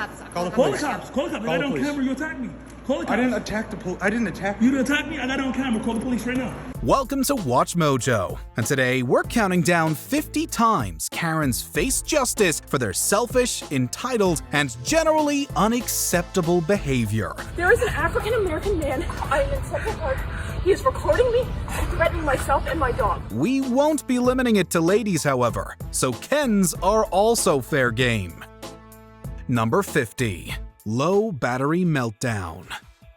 cops. Call the Call the police. cops. Call the cops. I Call got the it on police. camera. You attacked me. Call the cops. I didn't attack the police. I didn't attack You you. didn't attack me? I got it on camera. Call the police right now. Welcome to Watch Mojo, and today we're counting down 50 times Karens face justice for their selfish, entitled, and generally unacceptable behavior. There is an African-American man. I am in Central Park. He is recording me and threatening myself and my dog. We won't be limiting it to ladies, however, so Kens are also fair game. Number 50. Low battery meltdown.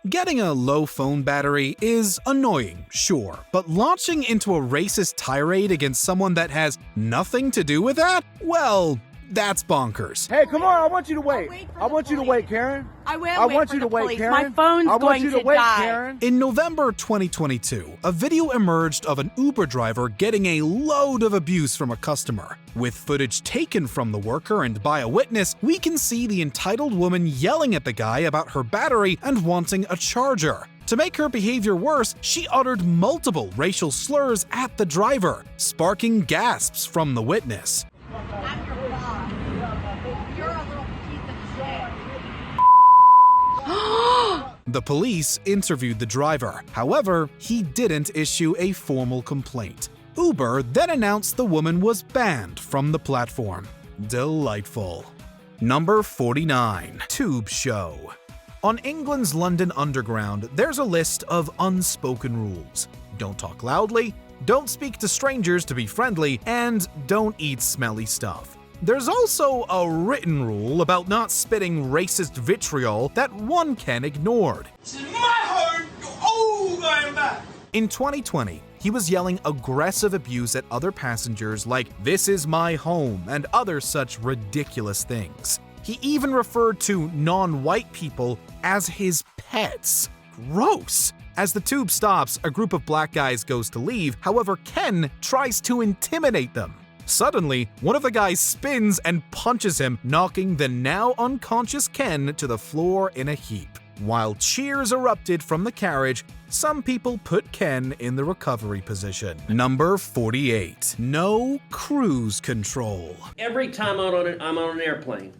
Getting a low phone battery is annoying, sure, but launching into a racist tirade against someone that has nothing to do with that? Well, that's bonkers. Hey, come on, I want you to wait. I want you to wait, Karen. I will I wait want for you to the wait, police. Karen. My phone's I want going you to to wait, die. Karen. In November 2022, a video emerged of an Uber driver getting a load of abuse from a customer. With footage taken from the worker and by a witness, we can see the entitled woman yelling at the guy about her battery and wanting a charger. To make her behavior worse, she uttered multiple racial slurs at the driver, sparking gasps from the witness. I'm your boss. You're a little piece of shit. The police interviewed the driver. However, he didn't issue a formal complaint. Uber then announced the woman was banned from the platform. Delightful. Number 49. Tube Show. On England's London Underground, there's a list of unspoken rules. Don't talk loudly, don't speak to strangers to be friendly, and don't eat smelly stuff. There's also a written rule about not spitting racist vitriol that one can ignored. This is my home. Oh, going back. In 2020, he was yelling aggressive abuse at other passengers like, "This is my home," and other such ridiculous things. He even referred to non-white people as his pets. Gross! As the tube stops, a group of black guys goes to leave, however, Ken tries to intimidate them. Suddenly, one of the guys spins and punches him, knocking the now unconscious Ken to the floor in a heap. While cheers erupted from the carriage, some people put Ken in the recovery position. Number 48. No cruise control. Every time I'm on an airplane,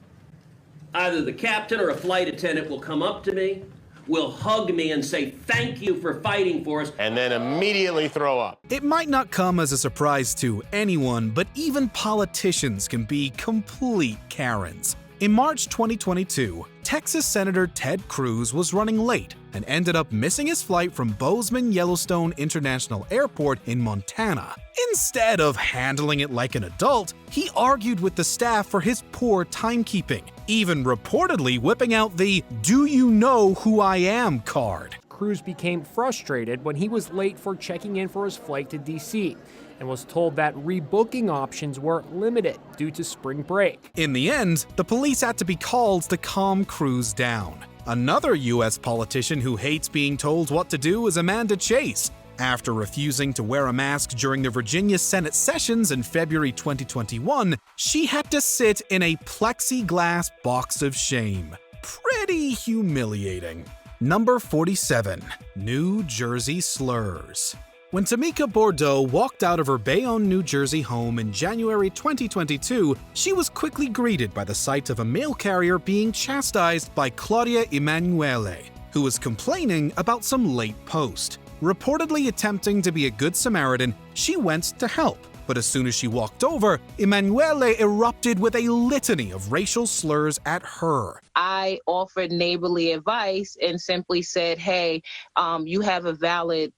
either the captain or a flight attendant will come up to me, will hug me and say, "Thank you for fighting for us," and then immediately throw up. It might not come as a surprise to anyone, but even politicians can be complete Karens. In March 2022, Texas Senator Ted Cruz was running late and ended up missing his flight from Bozeman-Yellowstone International Airport in Montana. Instead of handling it like an adult, he argued with the staff for his poor timekeeping, even reportedly whipping out the "Do you know who I am" card. Cruz became frustrated when he was late for checking in for his flight to DC and was told that rebooking options were limited due to spring break. In the end, the police had to be called to calm Cruz down. Another U.S. politician who hates being told what to do is Amanda Chase. After refusing to wear a mask during the Virginia Senate sessions in February 2021, she had to sit in a plexiglass box of shame. Pretty humiliating. Number 47. New Jersey slurs. When Tamika Bordeaux walked out of her Bayonne, New Jersey home in January 2022, she was quickly greeted by the sight of a mail carrier being chastised by Claudia Emanuele, who was complaining about some late post. Reportedly attempting to be a good Samaritan, she went to help. But as soon as she walked over, Emanuele erupted with a litany of racial slurs at her. I offered neighborly advice and simply said, hey, you have a valid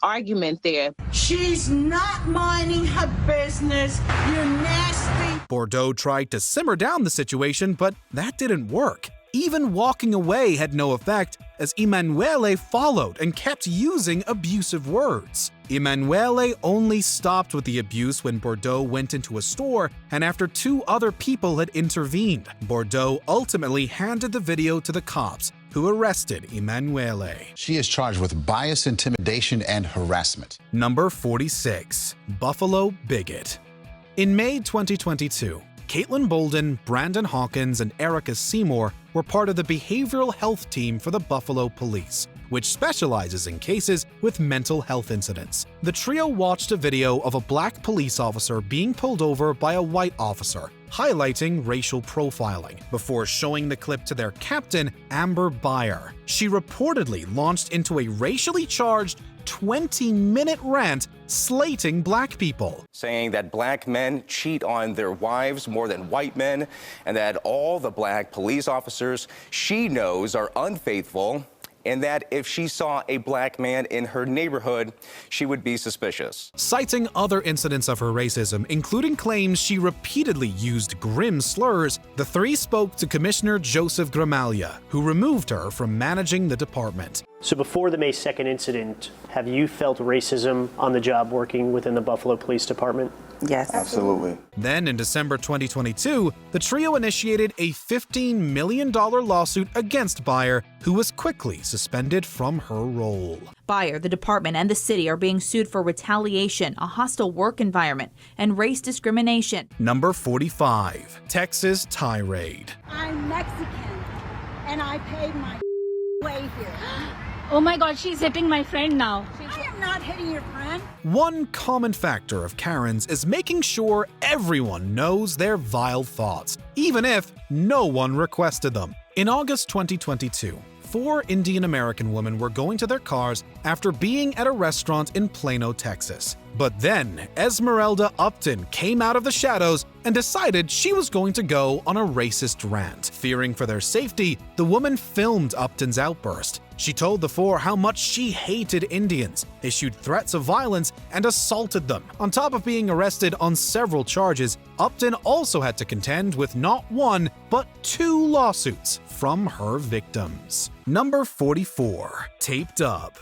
argument there. She's not minding her business, you nasty. Bordeaux tried to simmer down the situation, but that didn't work. Even walking away had no effect, as Emanuele followed and kept using abusive words. Emanuele only stopped with the abuse when Bordeaux went into a store and after two other people had intervened. Bordeaux ultimately handed the video to the cops, who arrested Emanuele. She is charged with bias, intimidation, and harassment. Number 46. Buffalo Bigot. In May 2022, Caitlin Bolden, Brandon Hawkins, and Erica Seymour were part of the behavioral health team for the Buffalo Police, which specializes in cases with mental health incidents. The trio watched a video of a black police officer being pulled over by a white officer highlighting racial profiling, before showing the clip to their captain, Amber Beyer. She reportedly launched into a racially charged 20-minute rant slating black people, saying that black men cheat on their wives more than white men, and that all the black police officers she knows are unfaithful, and that if she saw a black man in her neighborhood, she would be suspicious. Citing other incidents of her racism, including claims she repeatedly used grim slurs, the three spoke to Commissioner Joseph Gramaglia, who removed her from managing the department. So before the May 2nd incident, have you felt racism on the job working within the Buffalo Police Department? Yes. Absolutely. Then in December 2022, the trio initiated a $15 million lawsuit against Beyer, who was quickly suspended from her role. Beyer, the department, and the city are being sued for retaliation, a hostile work environment, and race discrimination. Number 45, Texas tirade. I'm Mexican, and I paid my way here. Oh my God, she's hitting my friend now. I am not hitting your friend. One common factor of Karens is making sure everyone knows their vile thoughts, even if no one requested them. In August 2022, 4 Indian American women were going to their cars after being at a restaurant in Plano, Texas. But then Esmeralda Upton came out of the shadows and decided she was going to go on a racist rant. Fearing for their safety, the woman filmed Upton's outburst. She told the 4 how much she hated Indians, issued threats of violence, and assaulted them. On top of being arrested on several charges, Upton also had to contend with not 1, but 2 lawsuits from her victims. Number 44, taped up.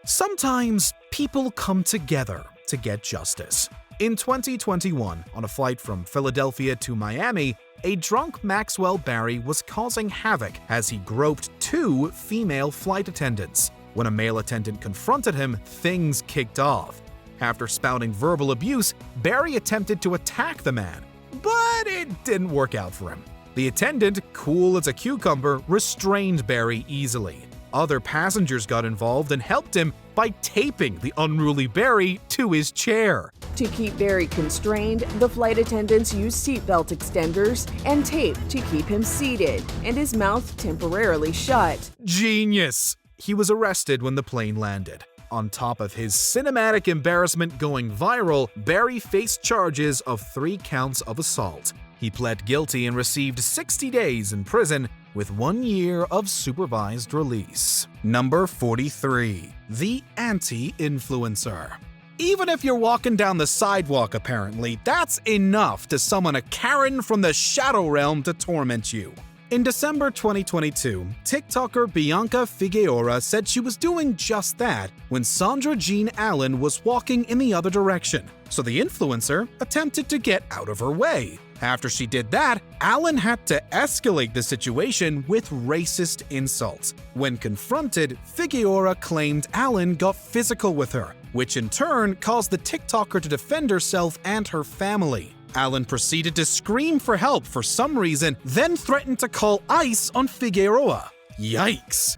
Sometimes people come together to get justice. In 2021, on a flight from Philadelphia to Miami, a drunk Maxwell Barry was causing havoc as he groped 2 female flight attendants. When a male attendant confronted him, things kicked off. After spouting verbal abuse, Barry attempted to attack the man, but it didn't work out for him. The attendant, cool as a cucumber, restrained Barry easily. Other passengers got involved and helped him by taping the unruly Barry to his chair. To keep Barry constrained, the flight attendants used seatbelt extenders and tape to keep him seated and his mouth temporarily shut. Genius! He was arrested when the plane landed. On top of his cinematic embarrassment going viral, Barry faced charges of 3 counts of assault. He pled guilty and received 60 days in prison with 1 year of supervised release. Number 43, the anti-influencer. Even if you're walking down the sidewalk, apparently, that's enough to summon a Karen from the shadow realm to torment you. In December 2022, TikToker Bianca Figueroa said she was doing just that when Sandra Jean Allen was walking in the other direction, so the influencer attempted to get out of her way. After she did that, Allen had to escalate the situation with racist insults. When confronted, Figueroa claimed Allen got physical with her, which in turn caused the TikToker to defend herself and her family. Allen proceeded to scream for help for some reason, then threatened to call ICE on Figueroa. Yikes.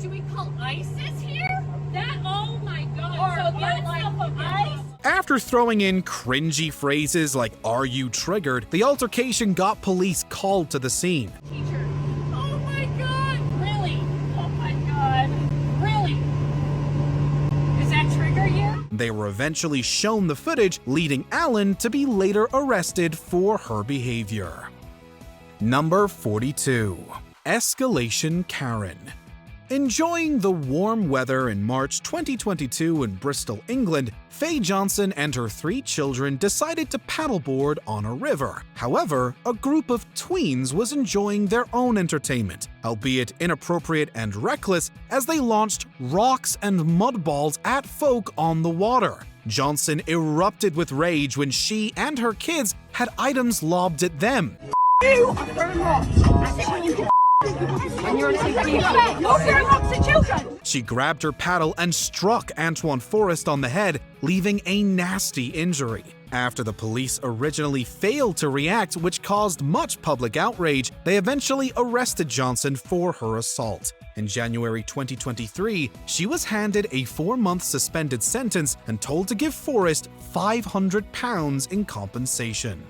Should we call ISIS here? Oh my God. So that's like ISIS? After throwing in cringy phrases like, "Are you triggered?" the altercation got police called to the scene. Teacher. Oh my God. Really? Oh my God. Really? Is that trigger you? They were eventually shown the footage, leading Allen to be later arrested for her behavior. Number 42. Escalation Karen. Enjoying the warm weather in March 2022 in Bristol, England, Faye Johnson and her 3 children decided to paddleboard on a river. However, a group of tweens was enjoying their own entertainment, albeit inappropriate and reckless, as they launched rocks and mud balls at folk on the water. Johnson erupted with rage when she and her kids had items lobbed at them. She grabbed her paddle and struck Antoine Forrest on the head, leaving a nasty injury. After the police originally failed to react, which caused much public outrage, they eventually arrested Johnson for her assault. In January 2023, she was handed a 4-month suspended sentence and told to give Forrest £500 in compensation.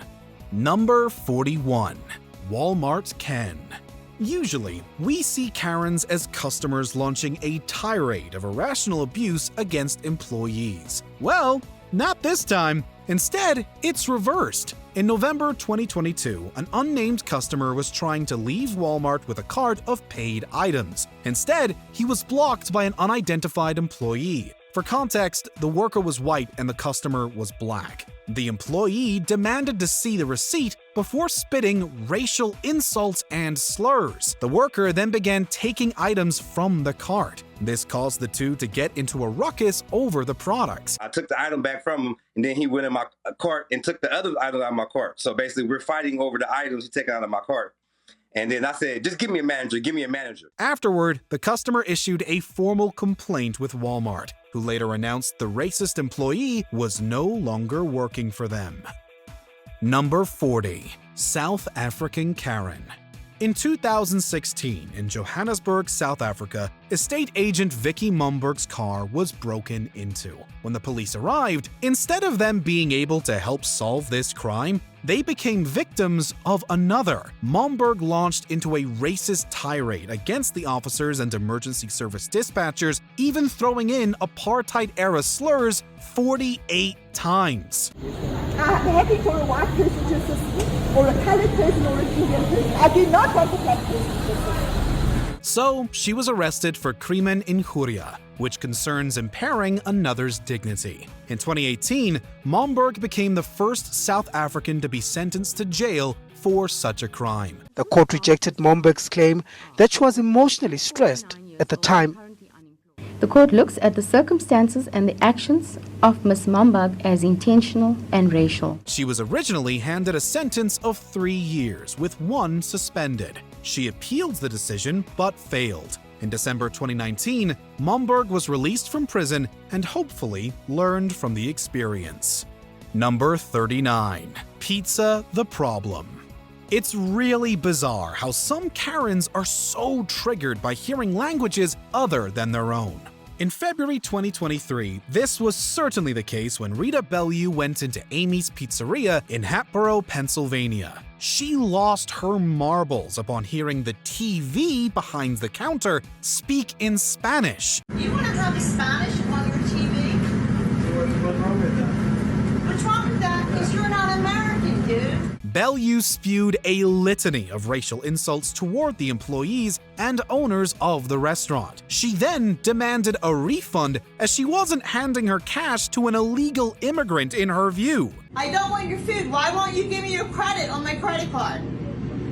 Number 41. Walmart Ken. Usually, we see Karens as customers launching a tirade of irrational abuse against employees. Well, not this time. Instead, it's reversed. In November 2022, an unnamed customer was trying to leave Walmart with a cart of paid items. Instead, he was blocked by an unidentified employee. For context, the worker was white and the customer was black. The employee demanded to see the receipt before spitting racial insults and slurs. The worker then began taking items from the cart. This caused the two to get into a ruckus over the products. I took the item back from him, and then he went in my cart and took the other item out of my cart. So basically, we're fighting over the items he took out of my cart. And then I said, just give me a manager, give me a manager. Afterward, the customer issued a formal complaint with Walmart, who later announced the racist employee was no longer working for them. Number 40. South African Karen. In 2016, in Johannesburg, South Africa, estate agent Vicky Mumberg's car was broken into. When the police arrived, instead of them being able to help solve this crime, they became victims of another. Mumberg launched into a racist tirade against the officers and emergency service dispatchers, even throwing in apartheid-era slurs 48 times. I'm happy for a white person to assist, or a colored person, or an Indian person. I do not want a black person to assist. So, she was arrested for crimen injuria, which concerns impairing another's dignity. In 2018, Mumberg became the first South African to be sentenced to jail for such a crime. The court rejected Mumberg's claim that she was emotionally stressed at the time. The court looks at the circumstances and the actions of Ms. Mumberg as intentional and racial. She was originally handed a sentence of 3 years, with 1 suspended. She appealed the decision, but failed. In December 2019, Mumberg was released from prison and hopefully learned from the experience. Number 39. Pizza the problem. It's really bizarre how some Karens are so triggered by hearing languages other than their own. In February 2023, this was certainly the case when Rita Bellew went into Amy's Pizzeria in Hatboro, Pennsylvania. She lost her marbles upon hearing the TV behind the counter speak in Spanish. You want to have Spanish on your TV? What's wrong with that? What's wrong with that? Because you're not American, dude. Bellew spewed a litany of racial insults toward the employees and owners of the restaurant. She then demanded a refund as she wasn't handing her cash to an illegal immigrant in her view. I don't want your food. Why won't you give me your credit on my credit card?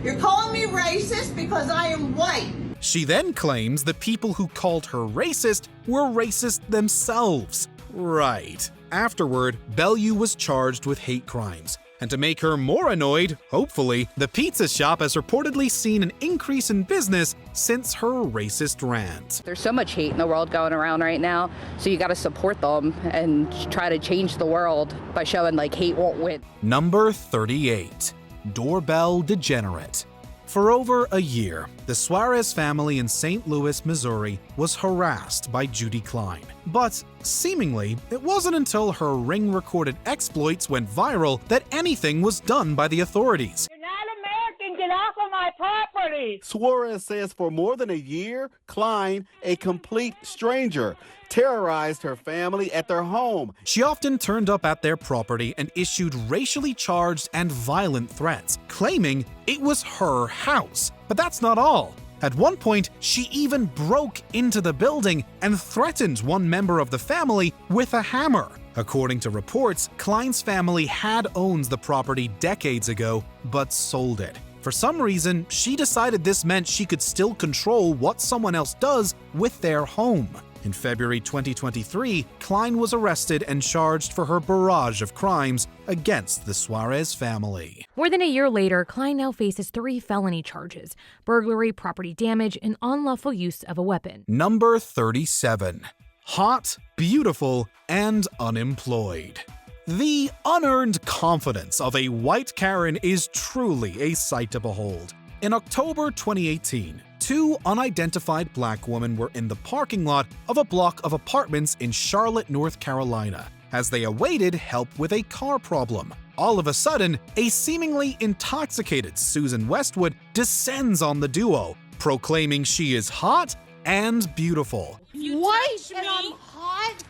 You're calling me racist because I am white. She then claims the people who called her racist were racist themselves. Right. Afterward, Bellew was charged with hate crimes. And to make her more annoyed, hopefully, the pizza shop has reportedly seen an increase in business since her racist rant. There's so much hate in the world going around right now, so you gotta support them and try to change the world by showing like hate won't win. Number 38. Doorbell Degenerate. For over a year, the Suarez family in St. Louis, Missouri was harassed by Judy Klein. But seemingly, it wasn't until her Ring-recorded exploits went viral that anything was done by the authorities. You're not American, get off of my property! Suarez says for more than a year, Klein, a complete stranger, terrorized her family at their home. She often turned up at their property and issued racially charged and violent threats, claiming it was her house. But that's not all. At one point, she even broke into the building and threatened one member of the family with a hammer. According to reports, Klein's family had owned the property decades ago, but sold it. For some reason, she decided this meant she could still control what someone else does with their home. In February 2023, Klein was arrested and charged for her barrage of crimes against the Suarez family. More than a year later, Klein now faces 3 felony charges: burglary, property damage, and unlawful use of a weapon. Number 37. Hot, beautiful, and unemployed. The unearned confidence of a white Karen is truly a sight to behold. In October 2018, 2 unidentified black women were in the parking lot of a block of apartments in Charlotte, North Carolina, as they awaited help with a car problem. All of a sudden, a seemingly intoxicated Susan Westwood descends on the duo, proclaiming she is hot and beautiful. White and I'm hot.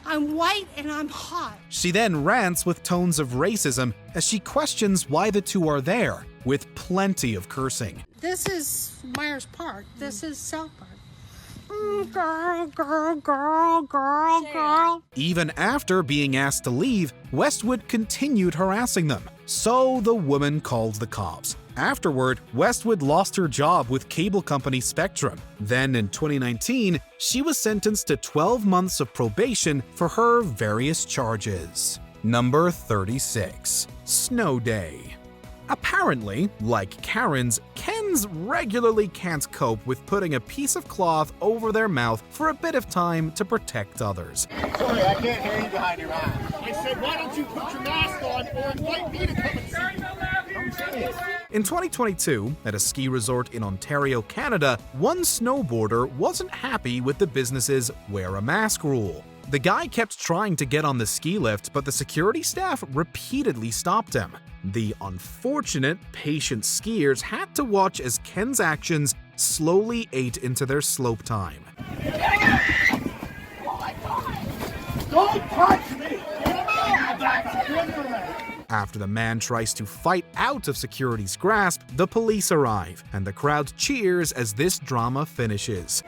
I'm white and I'm hot. She then rants with tones of racism as she questions why the two are there, with plenty of cursing. This is Myers Park. This is South Park. Girl, girl, girl, girl, girl. Even after being asked to leave, Westwood continued harassing them. So the woman called the cops. Afterward, Westwood lost her job with cable company Spectrum. Then in 2019, she was sentenced to 12 months of probation for her various charges. Number 36. Snow Day. Apparently, like Karens, Kens regularly can't cope with putting a piece of cloth over their mouth for a bit of time to protect others. Sorry, I can't hear you behind your mask. I said, why don't you put your mask on or invite me to come and see you? I'm serious. In 2022, at a ski resort in Ontario, Canada, one snowboarder wasn't happy with the business's wear a mask rule. The guy kept trying to get on the ski lift, but the security staff repeatedly stopped him. The unfortunate, patient skiers had to watch as Ken's actions slowly ate into their slope time. Don't touch me! After the man tries to fight out of security's grasp, the police arrive, and the crowd cheers as this drama finishes.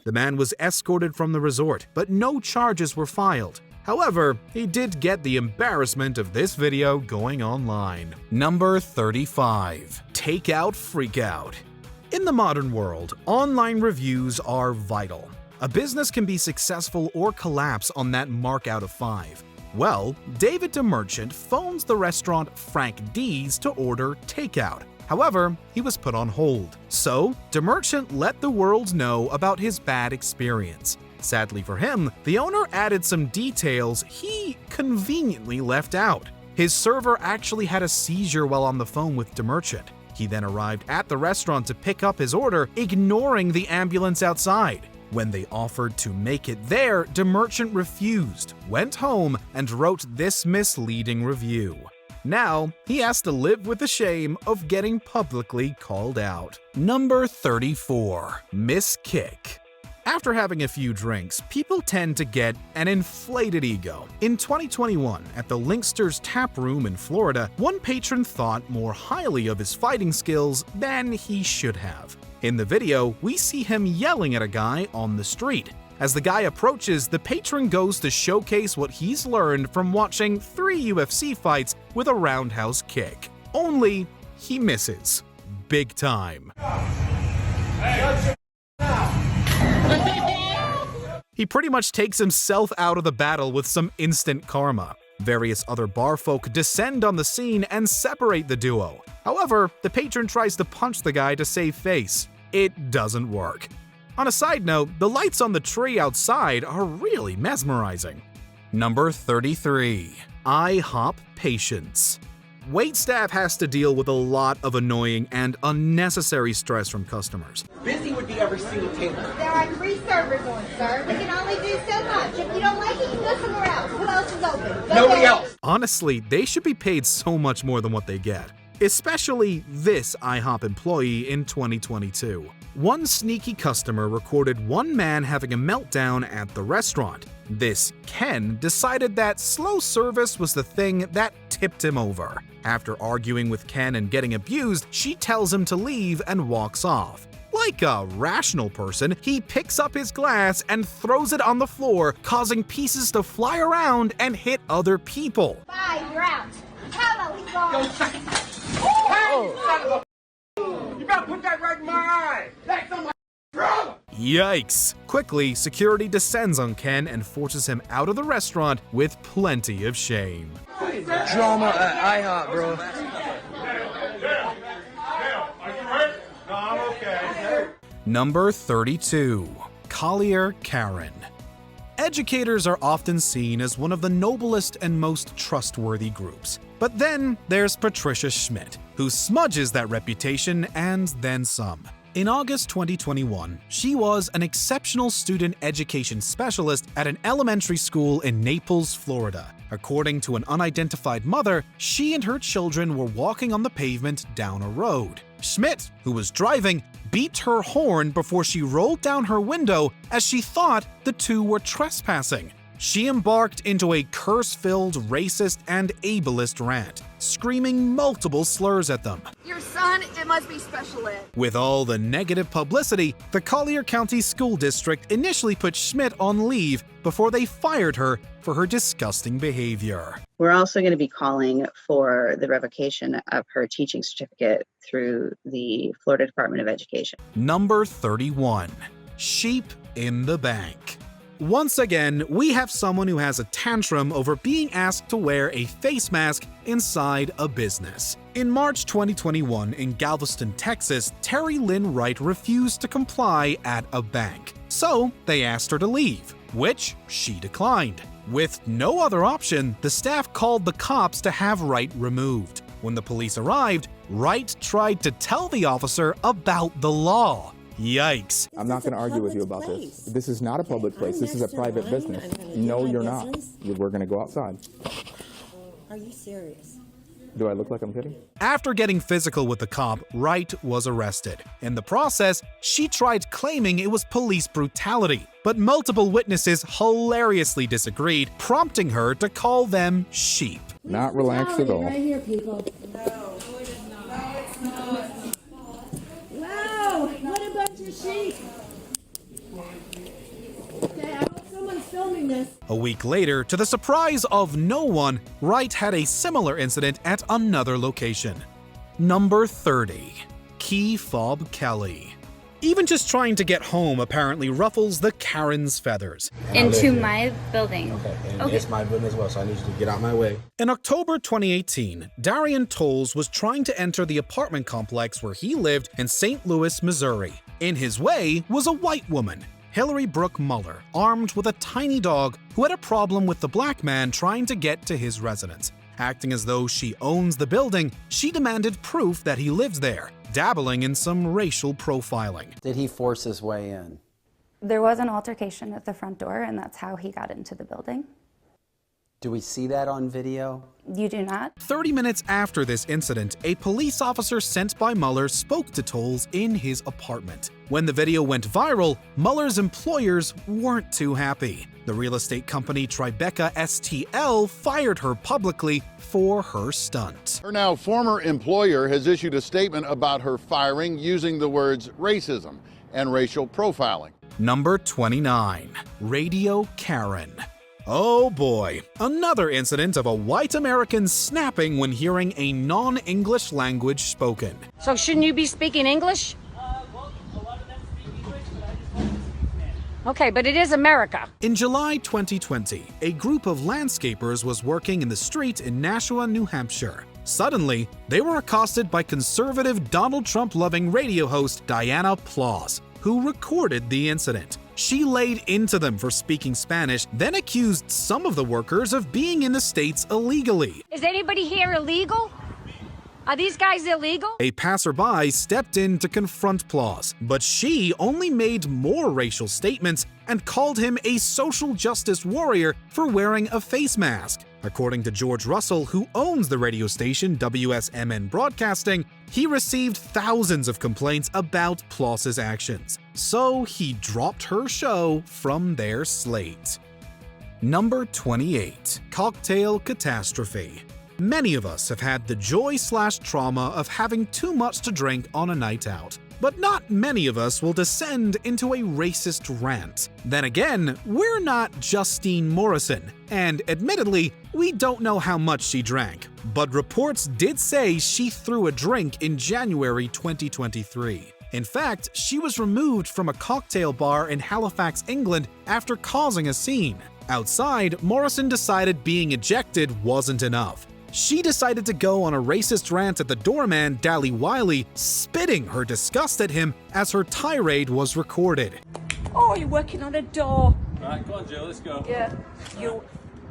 The man was escorted from the resort, but no charges were filed. However, he did get the embarrassment of this video going online. Number 35. Takeout Freakout. In the modern world, online reviews are vital. A business can be successful or collapse on that mark out of 5. Well, David DeMerchant phones the restaurant Frank D's to order takeout. However, he was put on hold. So, DeMerchant let the world know about his bad experience. Sadly for him, the owner added some details he conveniently left out. His server actually had a seizure while on the phone with DeMerchant. He then arrived at the restaurant to pick up his order, ignoring the ambulance outside. When they offered to make it there, DeMerchant refused, went home, and wrote this misleading review. Now, he has to live with the shame of getting publicly called out. Number 34. Miss Kick. After having a few drinks, people tend to get an inflated ego. In 2021, at the Linkster's Tap Room in Florida, one patron thought more highly of his fighting skills than he should have. In the video, we see him yelling at a guy on the street. As the guy approaches, the patron goes to showcase what he's learned from watching 3 UFC fights with a roundhouse kick. Only, he misses. Big time. He pretty much takes himself out of the battle with some instant karma. Various other barfolk descend on the scene and separate the duo. However, the patron tries to punch the guy to save face. It doesn't work. On a side note, the lights on the tree outside are really mesmerizing. Number 33. IHOP Patience. Waitstaff has to deal with a lot of annoying and unnecessary stress from customers. Busy would be every single table. There are 3 servers on, sir. We can only do so much. If you don't like it, you can go somewhere else. Who else is open? Nobody else. Honestly, they should be paid so much more than what they get. Especially this IHOP employee in 2022. One sneaky customer recorded one man having a meltdown at the restaurant. This Ken decided that slow service was the thing that tipped him over. After arguing with Ken and getting abused, she tells him to leave and walks off. Like a rational person, he picks up his glass and throws it on the floor, causing pieces to fly around and hit other people. Bye, you're out. Hello, he's gone. Oh. You better put that right in my eye. That's on my brother. Yikes! Quickly, security descends on Ken and forces him out of the restaurant with plenty of shame. Drama at IHOP, bro. Number 32. Collier Karen. educators are often seen as one of the noblest and most trustworthy groups. But then there's Patricia Schmidt, who smudges that reputation and then some. In August 2021, she was an exceptional student education specialist at an elementary school in Naples, Florida. According to an unidentified mother, she and her children were walking on the pavement down a road. Schmidt, who was driving, beat her horn before she rolled down her window as she thought the two were trespassing. She embarked into a curse-filled, racist, and ableist rant, screaming multiple slurs at them. Your son, it must be special ed. With all the negative publicity, the Collier County School District initially put Schmidt on leave before they fired her for her disgusting behavior. We're also going to be calling for the revocation of her teaching certificate through the Florida Department of Education. Number 31. Sheep in the bank. Once again, we have someone who has a tantrum over being asked to wear a face mask inside a business. In March 2021 in Galveston, Texas, Terry Lynn Wright refused to comply at a bank. So they asked her to leave, which she declined. With no other option, the staff called the cops to have Wright removed. When the police arrived, Wright tried to tell the officer about the law. Yikes. I'm not going to argue with you about this. This is not a public place. This is a private business. No, you're not. We're going to go outside. Are you serious? Do I look like I'm kidding? After getting physical with the cop, Wright was arrested. In the process, she tried claiming it was police brutality, but multiple witnesses hilariously disagreed, prompting her to call them sheep. Not relaxed at all. Right here, people. No, it is not. No, it's not. Wow, what a bunch of sheep. Okay, I hope someone's filming this. A week later, to the surprise of no one, Wright had a similar incident at another location. Number 30. Key Fob Kelly. Even just trying to get home apparently ruffles the Karen's feathers. Into my building. Okay, and it's my building as well, so I need you to get out my way. In October 2018, Darian Tolles was trying to enter the apartment complex where he lived in St. Louis, Missouri. In his way was a white woman, Hillary Brooke Muller, armed with a tiny dog who had a problem with the black man trying to get to his residence. Acting as though she owns the building, she demanded proof that he lives there, dabbling in some racial profiling. Did he force his way in? There was an altercation at the front door, and that's how he got into the building. Do we see that on video? You do not. 30 minutes after this incident, a police officer sent by Muller spoke to Tolles in his apartment. When the video went viral, Muller's employers weren't too happy. The real estate company Tribeca STL fired her publicly for her stunt. Her now former employer has issued a statement about her firing using the words racism and racial profiling. Number 29. Radio Karen. Oh boy, another incident of a white American snapping when hearing a non-English language spoken. So shouldn't you be speaking English? Okay, but it is America. In July 2020, a group of landscapers was working in the street in Nashua, New Hampshire. Suddenly, they were accosted by conservative Donald Trump-loving radio host Diana Plaus, who recorded the incident. She laid into them for speaking Spanish, then accused some of the workers of being in the States illegally. Is anybody here illegal? Are these guys illegal? A passerby stepped in to confront Plaus, but she only made more racial statements and called him a social justice warrior for wearing a face mask. According to George Russell, who owns the radio station WSMN Broadcasting, he received thousands of complaints about Plaus's actions, so he dropped her show from their slate. Number 28. Cocktail Catastrophe. Many of us have had the joy/trauma of having too much to drink on a night out. But not many of us will descend into a racist rant. Then again, we're not Justine Morrison, and admittedly, we don't know how much she drank. But reports did say she threw a drink in January 2023. In fact, she was removed from a cocktail bar in Halifax, England after causing a scene. Outside, Morrison decided being ejected wasn't enough. She decided to go on a racist rant at the doorman, Dally Wiley, spitting her disgust at him as her tirade was recorded. Oh, you're working on a door. Right, go on, Jill, let's go. Yeah. You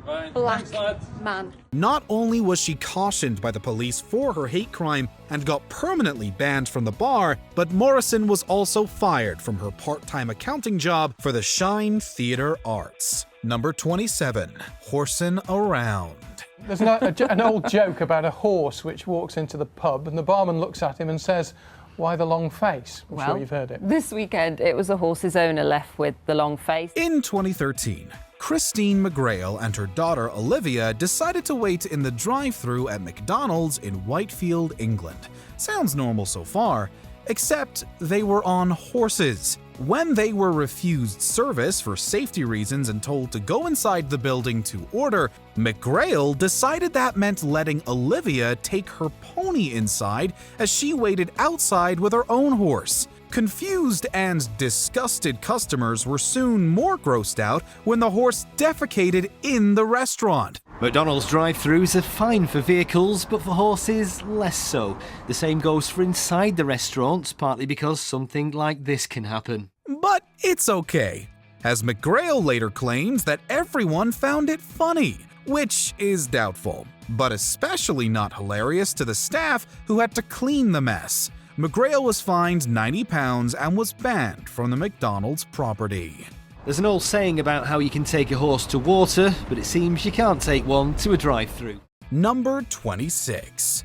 Right, black thanks, lads. man. Not only was she cautioned by the police for her hate crime and got permanently banned from the bar, but Morrison was also fired from her part-time accounting job for the Shine Theatre Arts. Number 27. Horsing around. There's an old joke about a horse which walks into the pub and the barman looks at him and says, "Why the long face?" I'm sure you've heard it. This weekend, it was the horse's owner left with the long face. In 2013, Christine McGrail and her daughter Olivia decided to wait in the drive-thru at McDonald's in Whitefield, England. Sounds normal so far, except they were on horses. When they were refused service for safety reasons and told to go inside the building to order, McGrail decided that meant letting Olivia take her pony inside as she waited outside with her own horse. Confused and disgusted customers were soon more grossed out when the horse defecated in the restaurant. McDonald's drive-thrus are fine for vehicles, but for horses, less so. The same goes for inside the restaurants, partly because something like this can happen. But it's okay, as McGrail later claimed that everyone found it funny, which is doubtful, but especially not hilarious to the staff who had to clean the mess. McGrail was fined £90 and was banned from the McDonald's property. There's an old saying about how you can take a horse to water, but it seems you can't take one to a drive-thru. Number 26.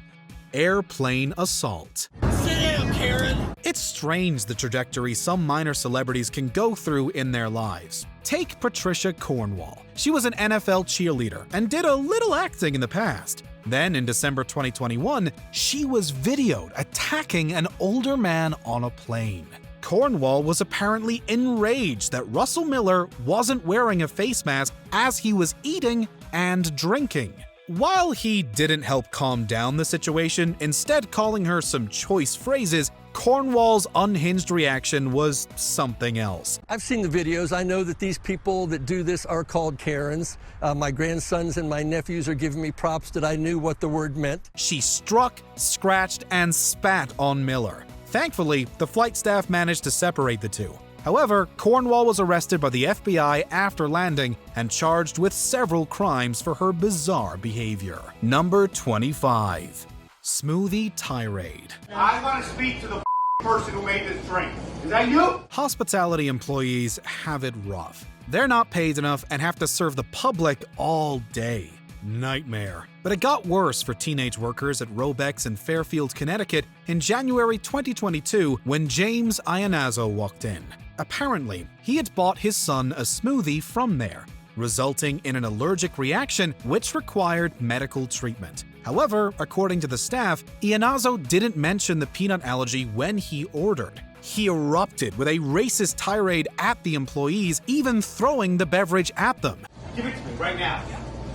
Airplane assault. Sit down, Karen. It's strange the trajectory some minor celebrities can go through in their lives. Take Patricia Cornwall. She was an NFL cheerleader and did a little acting in the past. Then, in December 2021, she was videoed attacking an older man on a plane. Cornwall was apparently enraged that Russell Miller wasn't wearing a face mask as he was eating and drinking. While he didn't help calm down the situation, instead calling her some choice phrases, Cornwall's unhinged reaction was something else. I've seen the videos. I know that these people that do this are called Karens. My grandsons and my nephews are giving me props that I knew what the word meant. She struck, scratched, and spat on Miller. Thankfully, the flight staff managed to separate the two. However, Cornwall was arrested by the FBI after landing and charged with several crimes for her bizarre behavior. Number 25. Smoothie tirade. I want to speak to the person who made this drink. Is that you? Hospitality employees have it rough. They're not paid enough and have to serve the public all day. Nightmare. But it got worse for teenage workers at Robex in Fairfield, Connecticut in January 2022 when James Iannazzo walked in. Apparently, he had bought his son a smoothie from there, resulting in an allergic reaction which required medical treatment. However, according to the staff, Iannazzo didn't mention the peanut allergy when he ordered. He erupted with a racist tirade at the employees, even throwing the beverage at them. Give it to me right now.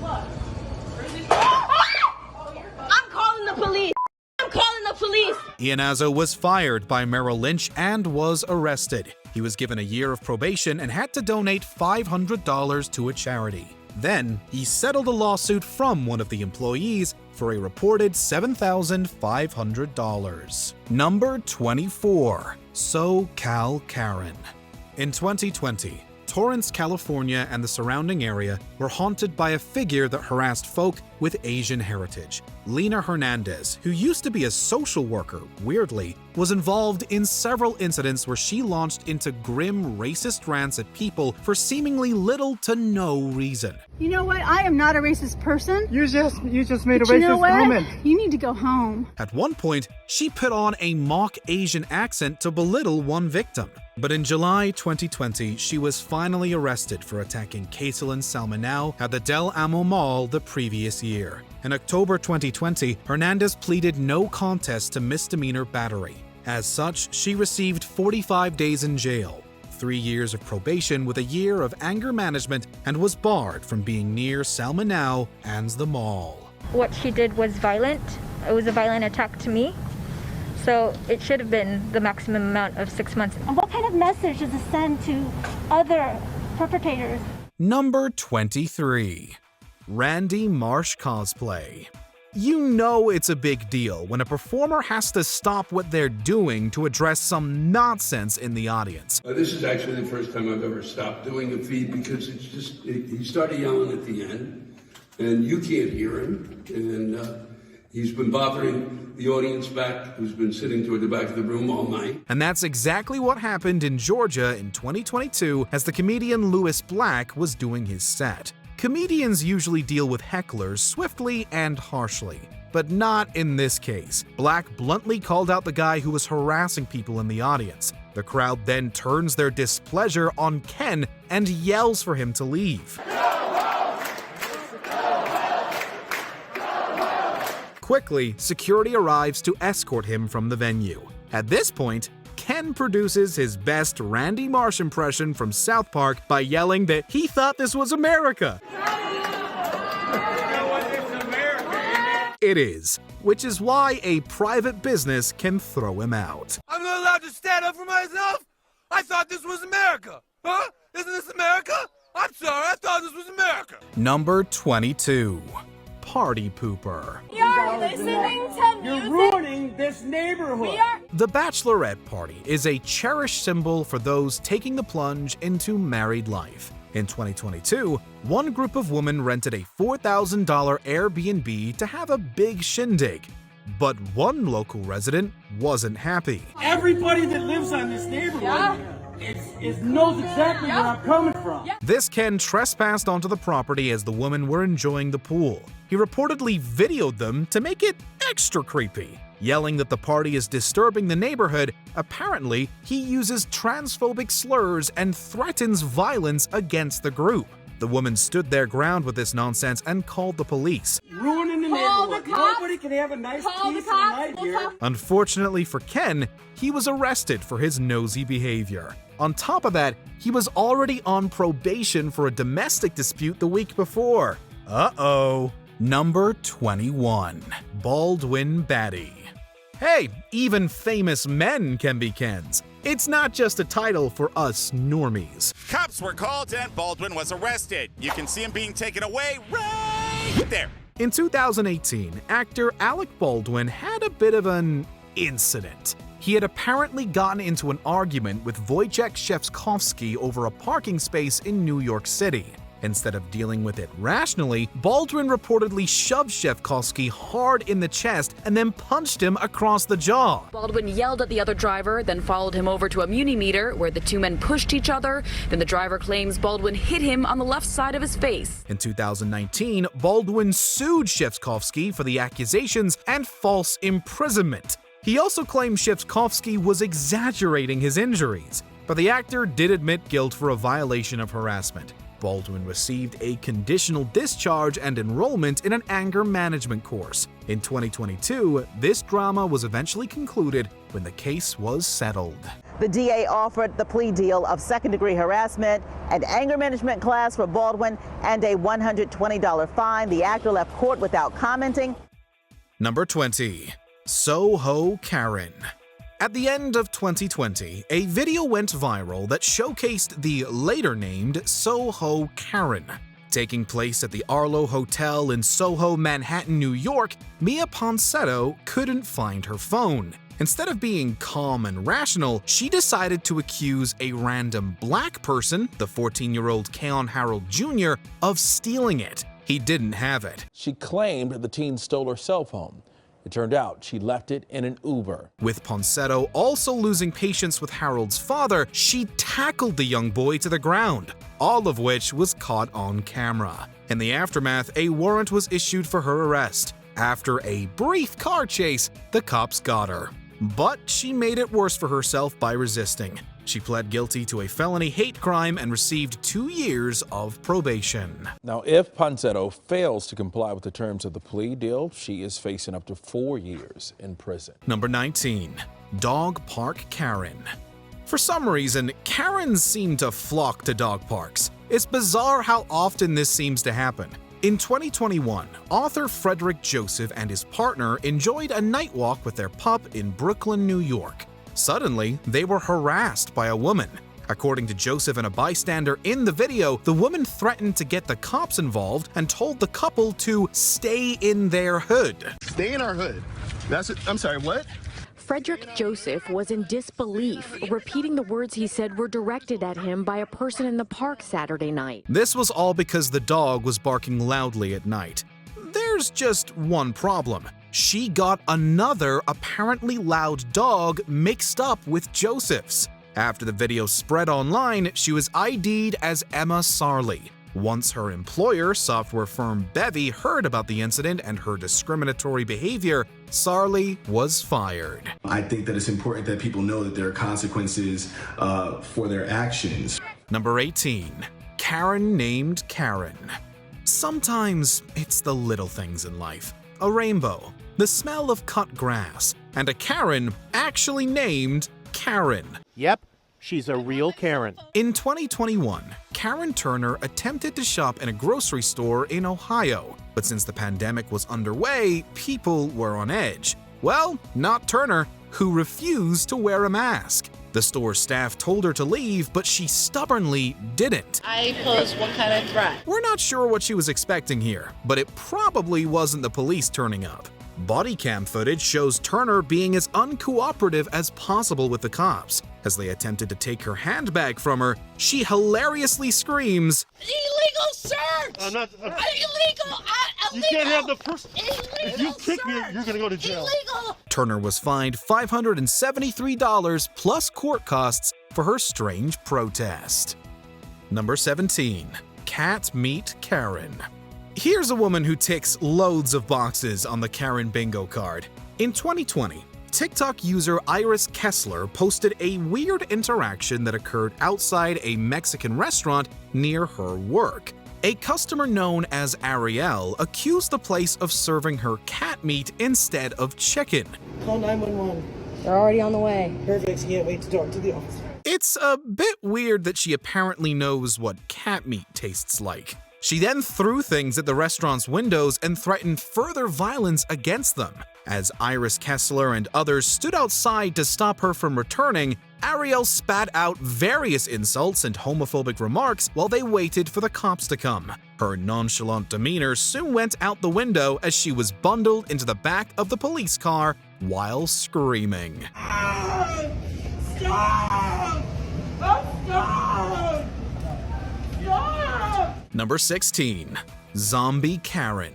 What? I'm calling the police. I'm calling the police. Iannazzo was fired by Merrill Lynch and was arrested. He was given a year of probation and had to donate $500 to a charity. Then, he settled a lawsuit from one of the employees for a reported $7,500. Number 24. SOCAL Karen. In 2020, Torrance, California and the surrounding area were haunted by a figure that harassed folk with Asian heritage. Lena Hernandez, who used to be a social worker, weirdly, was involved in several incidents where she launched into grim racist rants at people for seemingly little to no reason. You know what? I am not a racist person. You just made a But you know racist what? comment. You need to go home. At one point, she put on a mock Asian accent to belittle one victim. But in July 2020, she was finally arrested for attacking Caitlin Salmonau at the Del Amo Mall the previous year. In October 2020, Hernandez pleaded no contest to misdemeanor battery. As such, she received 45 days in jail, 3 years of probation with a year of anger management, and was barred from being near Salmonau and the mall. What she did was violent. It was a violent attack to me. So it should have been the maximum amount of 6 months. And what kind of message does it send to other perpetrators? Number 23. Randy Marsh cosplay. You know it's a big deal when a performer has to stop what they're doing to address some nonsense in the audience. This is actually the first time I've ever stopped doing the feed because it's just, he started yelling at the end and you can't hear him, and he's been bothering the audience back who's been sitting toward the back of the room all night. And that's exactly what happened in Georgia in 2022 as the comedian Lewis Black was doing his set. Comedians usually deal with hecklers swiftly and harshly, but not in this case. Black bluntly called out the guy who was harassing people in the audience. The crowd then turns their displeasure on Ken and yells for him to leave. Quickly, security arrives to escort him from the venue. At this point, Ken produces his best Randy Marsh impression from South Park by yelling that he thought this was America. It is, which is why a private business can throw him out. I'm not allowed to stand up for myself? I thought this was America. Huh? Isn't this America? I'm sorry, I thought this was America. Number 22. Party pooper. You're listening to music. You're ruining this neighborhood. The bachelorette party is a cherished symbol for those taking the plunge into married life. In 2022, one group of women rented a $4,000 Airbnb to have a big shindig. But one local resident wasn't happy. Everybody that lives on this neighborhood knows exactly where I'm coming from. This Ken trespassed onto the property as the women were enjoying the pool. He reportedly videoed them to make it extra creepy. Yelling that the party is disturbing the neighborhood, apparently he uses transphobic slurs and threatens violence against the group. The woman stood their ground with this nonsense and called the police. Ruining the neighborhood. Nobody can have a nice peaceful night here. Unfortunately for Ken, he was arrested for his nosy behavior. On top of that, he was already on probation for a domestic dispute the week before. Uh-oh. Number 21. Baldwin Baddie. Hey, even famous men can be Kens. It's not just a title for us normies. Cops were called and Baldwin was arrested. You can see him being taken away right there. In 2018, actor Alec Baldwin had a bit of an incident. He had apparently gotten into an argument with Wojciech Szczepkowski over a parking space in New York City. Instead of dealing with it rationally, Baldwin reportedly shoved Szczepkowski hard in the chest and then punched him across the jaw. Baldwin yelled at the other driver, then followed him over to a Muni meter where the two men pushed each other. Then the driver claims Baldwin hit him on the left side of his face. In 2019, Baldwin sued Szczepkowski for the accusations and false imprisonment. He also claimed Szczepkowski was exaggerating his injuries, but the actor did admit guilt for a violation of harassment. Baldwin received a conditional discharge and enrollment in an anger management course. In 2022, this drama was eventually concluded when the case was settled. The DA offered the plea deal of second-degree harassment, an anger management class for Baldwin, and a $120 fine. The actor left court without commenting. Number 20. SOHO Karen. At the end of 2020, a video went viral that showcased the later named SOHO Karen. Taking place at the Arlo Hotel in Soho, Manhattan, New York, Mia Ponsetto couldn't find her phone. Instead of being calm and rational, she decided to accuse a random black person, the 14-year-old Keon Harold Jr., of stealing it. He didn't have it. She claimed the teen stole her cell phone. It turned out she left it in an Uber. With Ponsetto also losing patience with Harold's father, she tackled the young boy to the ground, all of which was caught on camera. In the aftermath, a warrant was issued for her arrest. After a brief car chase, the cops got her. But she made it worse for herself by resisting. She pled guilty to a felony hate crime and received 2 years of probation. Now, if Ponsetto fails to comply with the terms of the plea deal, she is facing up to 4 years in prison. Number 19. Dog Park Karen. For some reason, Karens seem to flock to dog parks. It's bizarre how often this seems to happen. In 2021, author Frederick Joseph and his partner enjoyed a night walk with their pup in Brooklyn, New York. Suddenly, they were harassed by a woman. According to Joseph and a bystander in the video, the woman threatened to get the cops involved and told the couple to stay in their hood. Stay in our hood. That's it. I'm sorry, what? Frederick Joseph was in disbelief, repeating the words he said were directed at him by a person in the park Saturday night. This was all because the dog was barking loudly at night. There's just one problem. She got another apparently loud dog mixed up with Joseph's. After the video spread online, she was ID'd as Emma Sarley. Once her employer, software firm BECKY, heard about the incident and her discriminatory behavior, Sarley was fired. I think that it's important that people know that there are consequences for their actions. Number 18. Karen named Karen. Sometimes it's the little things in life. A rainbow, the smell of cut grass, and a Karen actually named Karen. Yep, she's a real Karen. In 2021, Karen Turner attempted to shop in a grocery store in Ohio, but since the pandemic was underway, people were on edge. Well, not Turner, who refused to wear a mask. The store staff told her to leave, but she stubbornly didn't. I pose what kind of threat? We're not sure what she was expecting here, but it probably wasn't the police turning up. Body cam footage shows Turner being as uncooperative as possible with the cops. As they attempted to take her handbag from her, she hilariously screams, "Illegal search! I'm not. Illegal! You can't have the person. If you kick me, you're gonna go to jail." Illegal! Turner was fined $573 plus court costs for her strange protest. Number 17. Cat Meet Karen. Here's a woman who ticks loads of boxes on the Karen bingo card. In 2020, TikTok user Iris Kessler posted a weird interaction that occurred outside a Mexican restaurant near her work. A customer known as Ariel accused the place of serving her cat meat instead of chicken. Call 911. They're already on the way. Perfect. Can't wait to talk to the officer. It's a bit weird that she apparently knows what cat meat tastes like. She then threw things at the restaurant's windows and threatened further violence against them. As Iris Kessler and others stood outside to stop her from returning, Ariel spat out various insults and homophobic remarks while they waited for the cops to come. Her nonchalant demeanor soon went out the window as she was bundled into the back of the police car while screaming. Stop! Stop! Stop! Number 16. Zombie Karen.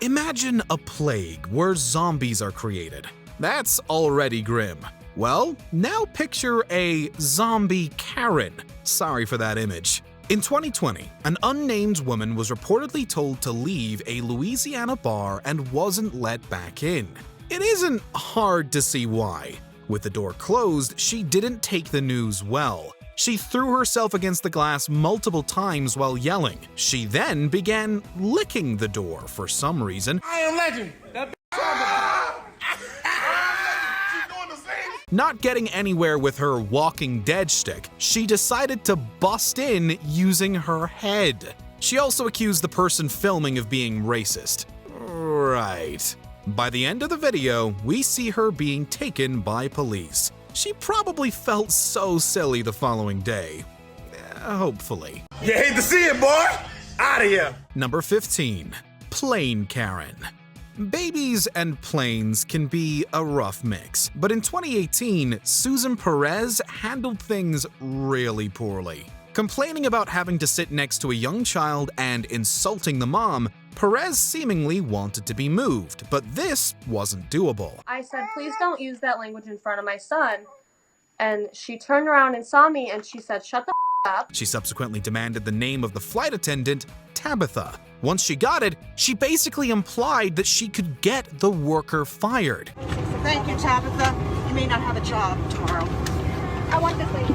Imagine a plague where zombies are created. That's already grim. Well, now picture a zombie Karen. Sorry for that image. In 2020, an unnamed woman was reportedly told to leave a Louisiana bar and wasn't let back in. It isn't hard to see why. With the door closed, she didn't take the news well. She threw herself against the glass multiple times while yelling. She then began licking the door for some reason. I am legend. Not getting anywhere with her Walking Dead shtick, she decided to bust in using her head. She also accused the person filming of being racist. Right. By the end of the video, we see her being taken by police. She probably felt so silly the following day. Hopefully. You hate to see it, boy! Out of here! Number 15. Plane Karen. Babies and planes can be a rough mix, but in 2018, Susan Perez handled things really poorly. Complaining about having to sit next to a young child and insulting the mom, Perez seemingly wanted to be moved, but this wasn't doable. I said, please don't use that language in front of my son. And she turned around and saw me and she said, shut the up. She subsequently demanded the name of the flight attendant, Tabitha. Once she got it, she basically implied that she could get the worker fired. Thank you, Tabitha. You may not have a job tomorrow. I want this lady.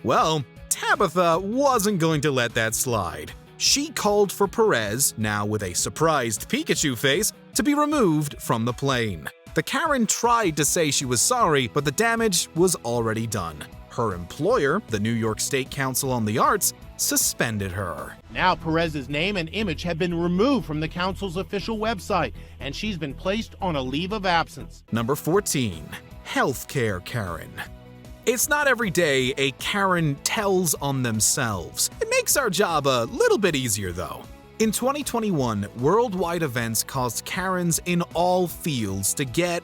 Well, Tabitha wasn't going to let that slide. She called for Perez, now with a surprised Pikachu face, to be removed from the plane. The Karen tried to say she was sorry, but the damage was already done. Her employer, the New York State Council on the Arts, suspended her. Now Perez's name and image have been removed from the council's official website, and she's been placed on a leave of absence. Number 14. Healthcare Karen. It's not every day a Karen tells on themselves. It makes our job a little bit easier though. In 2021, worldwide events caused Karens in all fields to get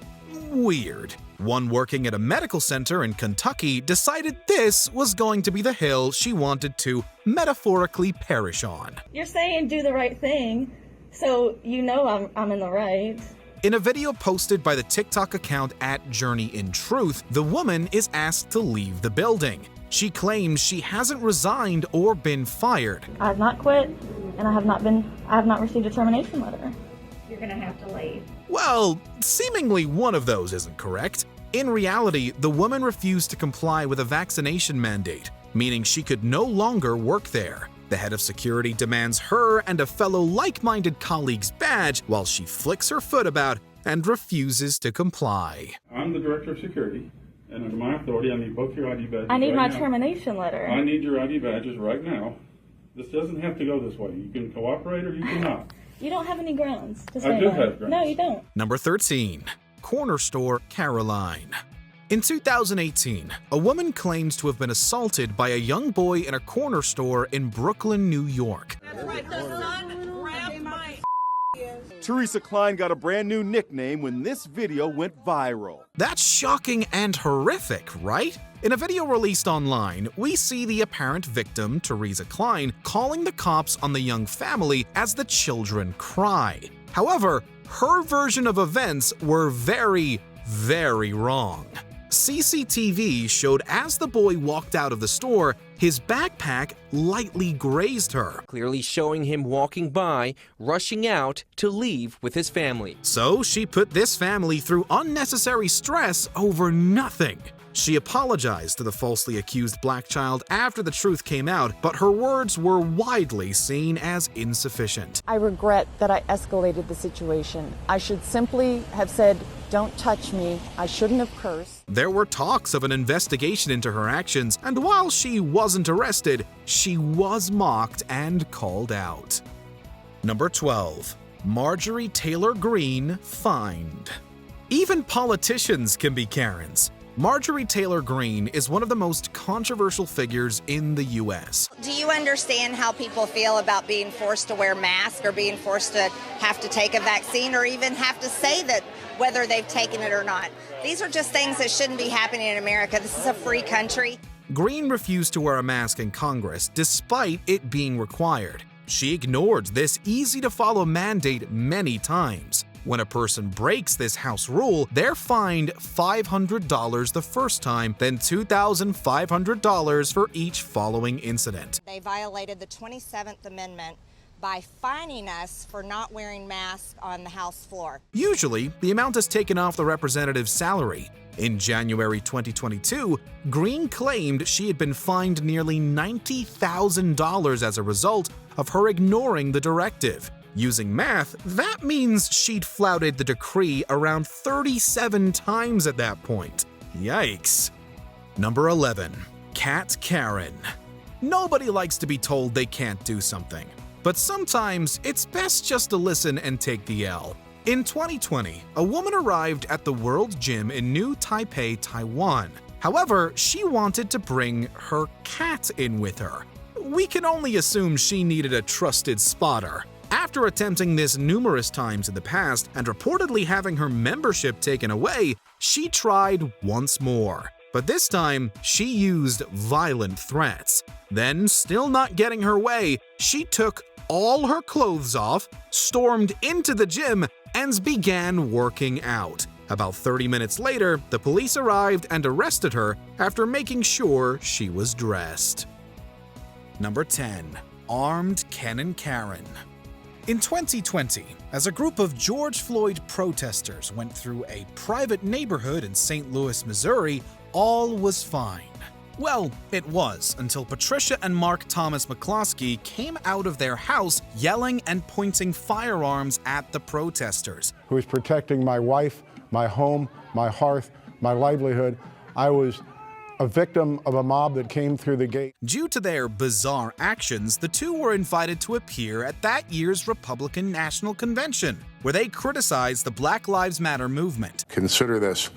weird. One working at a medical center in Kentucky decided this was going to be the hill she wanted to metaphorically perish on. You're saying do the right thing, so you know I'm in the right. In a video posted by the TikTok account @JourneyInTruth, the woman is asked to leave the building. She claims she hasn't resigned or been fired. I have not quit, and I have not received a termination letter. You're gonna have to leave. Well, seemingly one of those isn't correct. In reality, the woman refused to comply with a vaccination mandate, meaning she could no longer work there. The head of security demands her and a fellow like-minded colleague's badge while she flicks her foot about and refuses to comply. I'm the director of security, and under my authority, I need both your ID badges. I need right my now. termination letter. I need your ID badges right now. This doesn't have to go this way. You can cooperate or you cannot. You don't have any grounds to I say do that. have grounds. No, you don't. Number 13. Cornerstore Caroline. In 2018, a woman claims to have been assaulted by a young boy in a corner store in Brooklyn, New York. Teresa Klein got a brand new nickname when this video went viral. That's shocking and horrific, right? In a video released online, we see the apparent victim, Teresa Klein, calling the cops on the young family as the children cry. However, her version of events were very, very wrong. CCTV showed as the boy walked out of the store, his backpack lightly grazed her, clearly showing him walking by, rushing out to leave with his family. So she put this family through unnecessary stress over nothing. She apologized to the falsely accused black child after the truth came out, but her words were widely seen as insufficient. I regret that I escalated the situation. I should simply have said, "Don't touch me." I shouldn't have cursed. There were talks of an investigation into her actions, and while she wasn't arrested, she was mocked and called out. Number 12. Marjorie Taylor Greene fined. Even politicians can be Karens. Marjorie Taylor Greene is one of the most controversial figures in the U.S. Do you understand how people feel about being forced to wear masks or being forced to have to take a vaccine or even have to say that whether they've taken it or not? These are just things that shouldn't be happening in America. This is a free country. Greene refused to wear a mask in Congress despite it being required. She ignored this easy-to-follow mandate many times. When a person breaks this House rule, they're fined $500 the first time, then $2,500 for each following incident. They violated the 27th Amendment by fining us for not wearing masks on the House floor. Usually, the amount is taken off the representative's salary. In January 2022, Greene claimed she had been fined nearly $90,000 as a result of her ignoring the directive. Using math, that means she'd flouted the decree around 37 times at that point. Yikes. Number 11. Cat Karen. Nobody likes to be told they can't do something, but sometimes it's best just to listen and take the L. In 2020, a woman arrived at the World Gym in New Taipei, Taiwan. However, she wanted to bring her cat in with her. We can only assume she needed a trusted spotter. After attempting this numerous times in the past and reportedly having her membership taken away, she tried once more. But this time, she used violent threats. Then, still not getting her way, she took all her clothes off, stormed into the gym, and began working out. About 30 minutes later, the police arrived and arrested her after making sure she was dressed. Number 10. Armed Ken and Karen. In 2020, as a group of George Floyd protesters went through a private neighborhood in St. Louis, Missouri, all was fine. Well, it was until Patricia and Mark Thomas McCloskey came out of their house yelling and pointing firearms at the protesters. Who was protecting my wife, my home, my hearth, my livelihood. I was a victim of a mob that came through the gate. Due to their bizarre actions, the two were invited to appear at that year's Republican National Convention, where they criticized the Black Lives Matter movement. Consider this: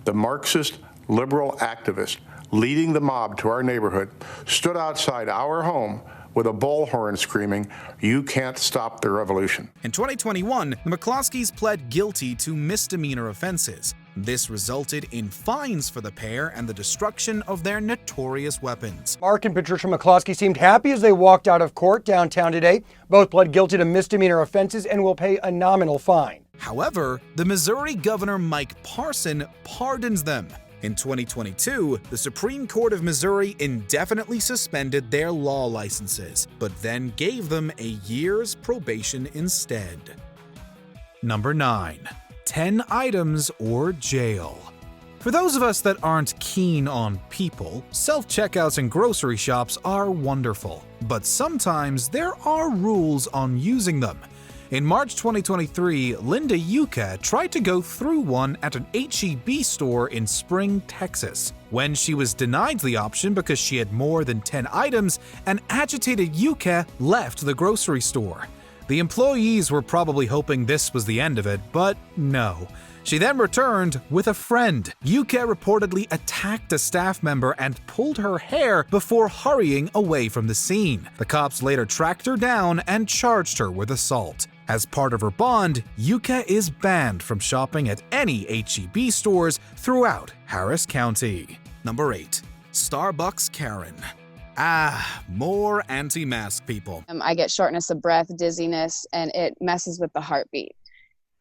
the Marxist liberal activist leading the mob to our neighborhood, stood outside our home with a bullhorn screaming, "You can't stop the revolution." In 2021, the McCloskeys pled guilty to misdemeanor offenses. This resulted in fines for the pair and the destruction of their notorious weapons. Mark and Patricia McCloskey seemed happy as they walked out of court downtown today. Both pled guilty to misdemeanor offenses and will pay a nominal fine. However, the Missouri Governor Mike Parson pardons them. In 2022, the Supreme Court of Missouri indefinitely suspended their law licenses, but then gave them a year's probation instead. Number 9. 10 items or jail. For those of us that aren't keen on people, self-checkouts in grocery shops are wonderful, but sometimes there are rules on using them. In March 2023, Linda Yuka tried to go through one at an HEB store in Spring, Texas. When she was denied the option because she had more than 10 items, an agitated Yuka left the grocery store. The employees were probably hoping this was the end of it, but no. She then returned with a friend. Yuka reportedly attacked a staff member and pulled her hair before hurrying away from the scene. The cops later tracked her down and charged her with assault. As part of her bond, Yuka is banned from shopping at any HEB stores throughout Harris County. Number 8. Starbucks Karen. More anti-mask people. I get shortness of breath, dizziness, and it messes with the heartbeat.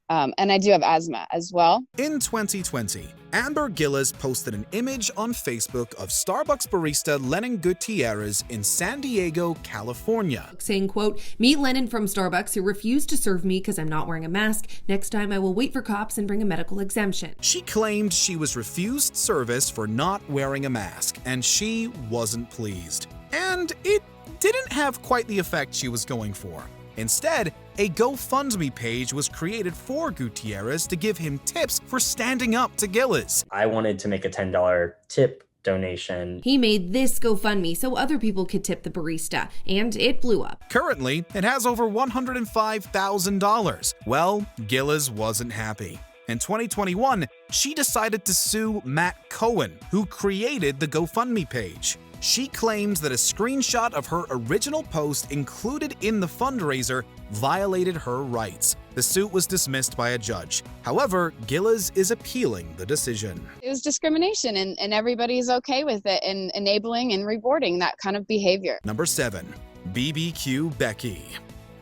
And I do have asthma as well. In 2020, Amber Gillis posted an image on Facebook of Starbucks barista Lennon Gutierrez in San Diego, California. Saying, quote, "Meet Lennon from Starbucks who refused to serve me because I'm not wearing a mask. Next time I will wait for cops and bring a medical exemption." She claimed she was refused service for not wearing a mask, and she wasn't pleased. And it didn't have quite the effect she was going for. Instead, a GoFundMe page was created for Gutierrez to give him tips for standing up to Gillis. I wanted to make a $10 tip donation. He made this GoFundMe so other people could tip the barista, and it blew up. Currently, it has over $105,000. Well, Gillis wasn't happy. In 2021, she decided to sue Matt Cohen, who created the GoFundMe page. She claims that a screenshot of her original post included in the fundraiser violated her rights. The suit was dismissed by a judge. However, Gillis is appealing the decision. It was discrimination, and everybody's okay with it and enabling and rewarding that kind of behavior. Number 7. BBQ Becky.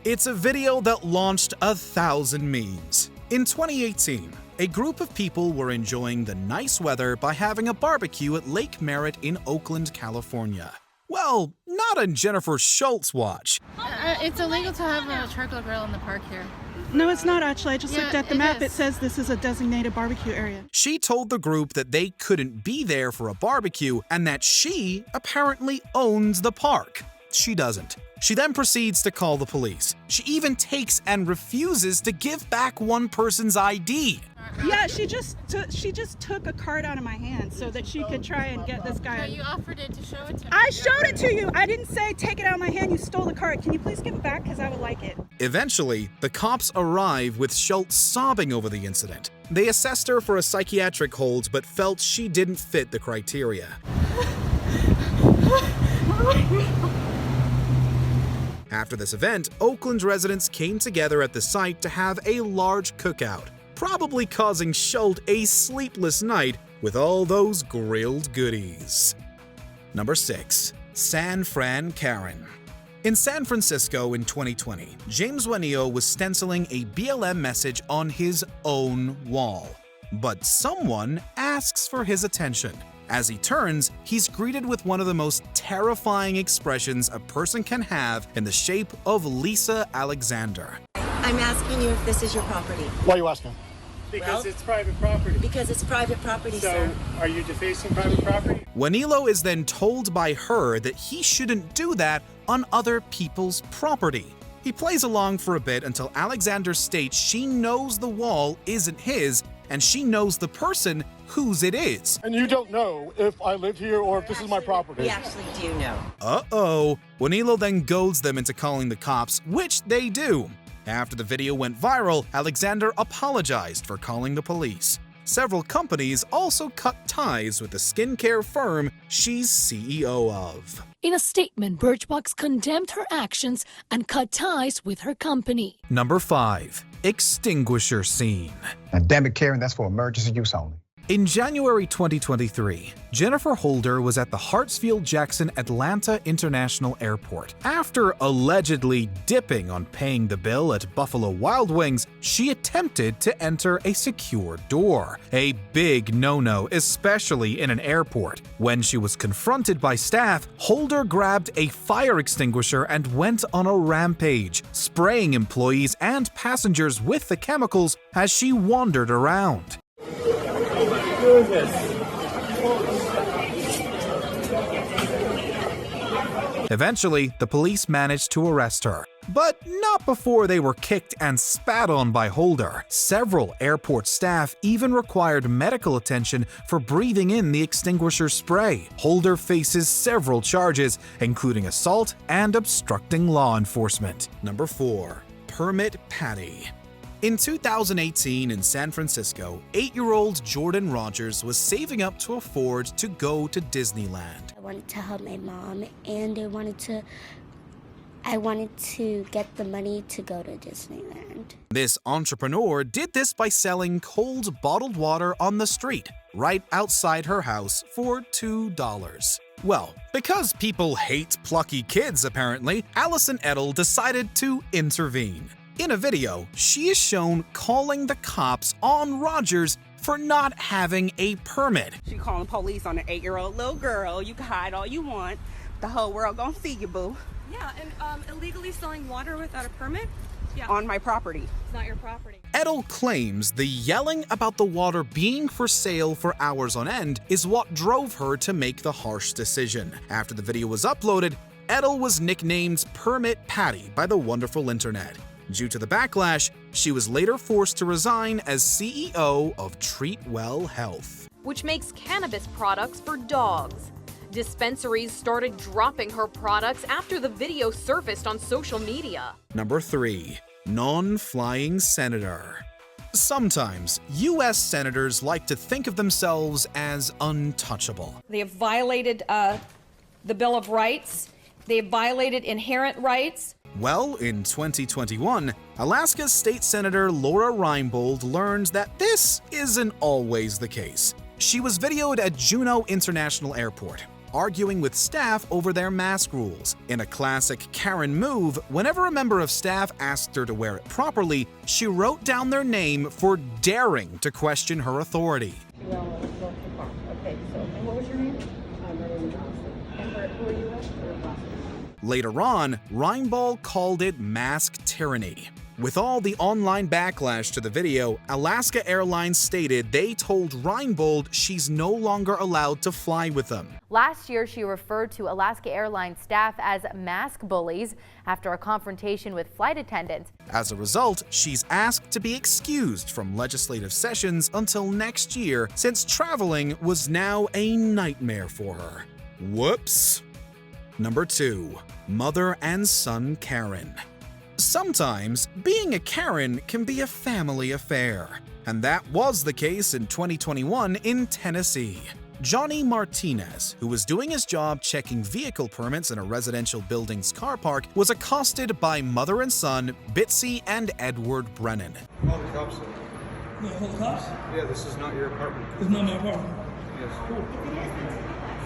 It's a video that launched 1,000 memes. In 2018, a group of people were enjoying the nice weather by having a barbecue at Lake Merritt in Oakland, California. Well, not on Jennifer Schultz watch. It's illegal to have a charcoal grill in the park here. No, it's not actually. I just looked at the map. It says this is a designated barbecue area. She told the group that they couldn't be there for a barbecue and that she apparently owns the park. She doesn't. She then proceeds to call the police. She even takes and refuses to give back one person's ID. Yeah, she just took a card out of my hand so that she could try and get this guy. No, you offered it to show it to me. I showed it to you. I didn't say take it out of my hand. You stole the card. Can you please give it back? Because I would like it. Eventually, the cops arrive with Schultz sobbing over the incident. They assessed her for a psychiatric hold but felt she didn't fit the criteria. After this event, Oakland residents came together at the site to have a large cookout, probably causing Schultz a sleepless night with all those grilled goodies. Number 6. San Fran Karen. In San Francisco in 2020, James Juanillo was stenciling a BLM message on his own wall. But someone asks for his attention. As he turns, he's greeted with one of the most terrifying expressions a person can have in the shape of Lisa Alexander. I'm asking you if this is your property. Why are you asking? Because it's private property. Because it's private property, sir. So, are you defacing private property? Juanillo is then told by her that he shouldn't do that on other people's property. He plays along for a bit until Alexander states she knows the wall isn't his and she knows the person whose it is. And you don't know if I live here or if this is my property. We actually do know. Uh-oh. Juanillo then goads them into calling the cops, which they do. After the video went viral, Alexander apologized for calling the police. Several companies also cut ties with the skincare firm she's CEO of. In a statement, Birchbox condemned her actions and cut ties with her company. Number 5. Extinguisher scene. And damn it, Karen, that's for emergency use only. In January 2023, Jennifer Holder was at the Hartsfield-Jackson Atlanta International Airport. After allegedly dipping on paying the bill at Buffalo Wild Wings, she attempted to enter a secure door. A big no-no, especially in an airport. When she was confronted by staff, Holder grabbed a fire extinguisher and went on a rampage, spraying employees and passengers with the chemicals as she wandered around. Eventually, the police managed to arrest her. But not before they were kicked and spat on by Holder. Several airport staff even required medical attention for breathing in the extinguisher spray. Holder faces several charges, including assault and obstructing law enforcement. Number 4. Permit Patty. In 2018 in San Francisco, 8-year-old Jordan Rogers was saving up to afford to go to Disneyland. I wanted to help my mom, and I wanted to get the money to go to Disneyland. This entrepreneur did this by selling cold bottled water on the street, right outside her house for $2. Well, because people hate plucky kids apparently, Allison Edel decided to intervene. In a video, she is shown calling the cops on Rogers for not having a permit. She calling police on an 8-year-old little girl. You can hide all you want. The whole world gonna see you, boo. Yeah, and illegally selling water without a permit? Yeah. On my property. It's not your property. Edel claims the yelling about the water being for sale for hours on end is what drove her to make the harsh decision. After the video was uploaded, Edel was nicknamed Permit Patty by the wonderful internet. Due to the backlash, she was later forced to resign as CEO of Treatwell Health, which makes cannabis products for dogs. Dispensaries started dropping her products after the video surfaced on social media. Number 3. Non-flying senator. Sometimes, U.S. senators like to think of themselves as untouchable. They have violated the Bill of Rights. They have violated inherent rights. Well, in 2021, Alaska's State Senator Laura Reinbold learned that this isn't always the case. She was videoed at Juneau International Airport, arguing with staff over their mask rules. In a classic Karen move, whenever a member of staff asked her to wear it properly, she wrote down their name for daring to question her authority. Okay, so, and what was your name? Marilyn Johnson. And who are you with? Later on, Reinbold called it mask tyranny. With all the online backlash to the video, Alaska Airlines stated they told Reinbold she's no longer allowed to fly with them. Last year, she referred to Alaska Airlines staff as mask bullies after a confrontation with flight attendants. As a result, she's asked to be excused from legislative sessions until next year, since traveling was now a nightmare for her. Whoops. Number 2. Mother and son Karen. Sometimes, being a Karen can be a family affair. And that was the case in 2021 in Tennessee. Johnny Martinez, who was doing his job checking vehicle permits in a residential building's car park, was accosted by mother and son Bitsy and Edward Brennan. Call the cops. No, call the cops? Yeah, this is not your apartment. It's not my apartment. Yes. Cool.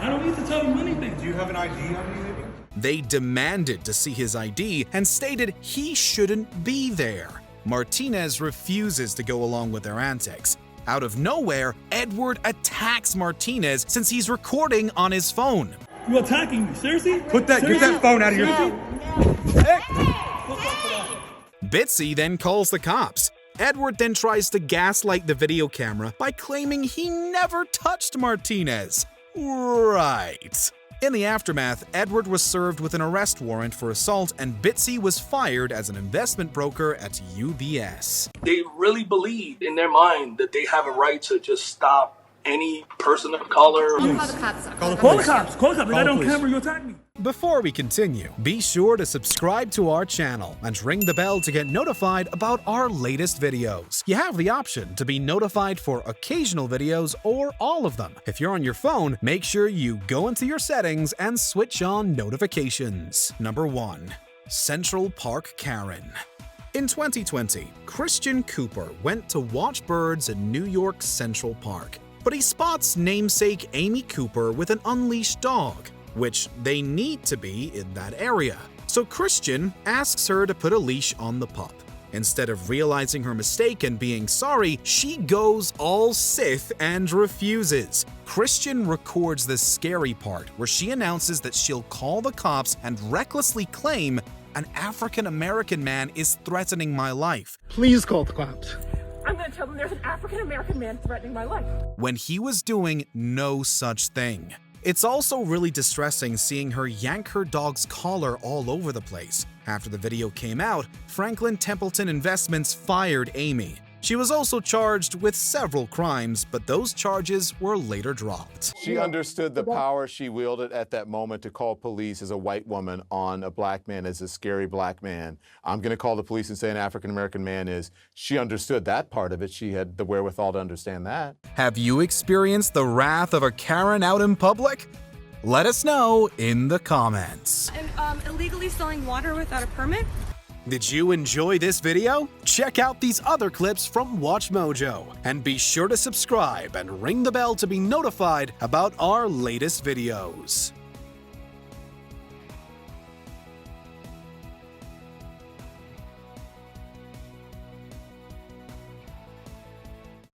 I don't need to tell them anything. Do you have an ID on you, maybe? They demanded to see his ID and stated he shouldn't be there. Martinez refuses to go along with their antics. Out of nowhere, Edward attacks Martinez since he's recording on his phone. You attacking me? Seriously? Get that phone out of your mouth. Bitsy then calls the cops. Edward then tries to gaslight the video camera by claiming he never touched Martinez. Right. In the aftermath, Edward was served with an arrest warrant for assault and Bitsy was fired as an investment broker at UBS. They really believe in their mind that they have a right to just stop any person of color. Call the cops. Call the cops. Call the cops. If I don't camera, you attack me. Before we continue, be sure to subscribe to our channel and ring the bell to get notified about our latest videos. You have the option to be notified for occasional videos or all of them. If you're on your phone, make sure you go into your settings and switch on notifications. Number 1. Central Park Karen. In 2020, Christian Cooper went to watch birds in New York's Central Park, but he spots namesake Amy Cooper with an unleashed dog, which they need to be in that area. So Christian asks her to put a leash on the pup. Instead of realizing her mistake and being sorry, she goes all Sith and refuses. Christian records the scary part where she announces that she'll call the cops and recklessly claim, "An African-American man is threatening my life." Please call the cops. I'm going to tell them there's an African-American man threatening my life. When he was doing no such thing. It's also really distressing seeing her yank her dog's collar all over the place. After the video came out, Franklin Templeton Investments fired Amy. She was also charged with several crimes, but those charges were later dropped. She understood the power she wielded at that moment to call police as a white woman on a black man, as a scary black man. I'm going to call the police and say an African-American man is. She understood that part of it. She had the wherewithal to understand that. Have you experienced the wrath of a Karen out in public? Let us know in the comments. And illegally selling water without a permit? Did you enjoy this video? Check out these other clips from WatchMojo, and be sure to subscribe and ring the bell to be notified about our latest videos.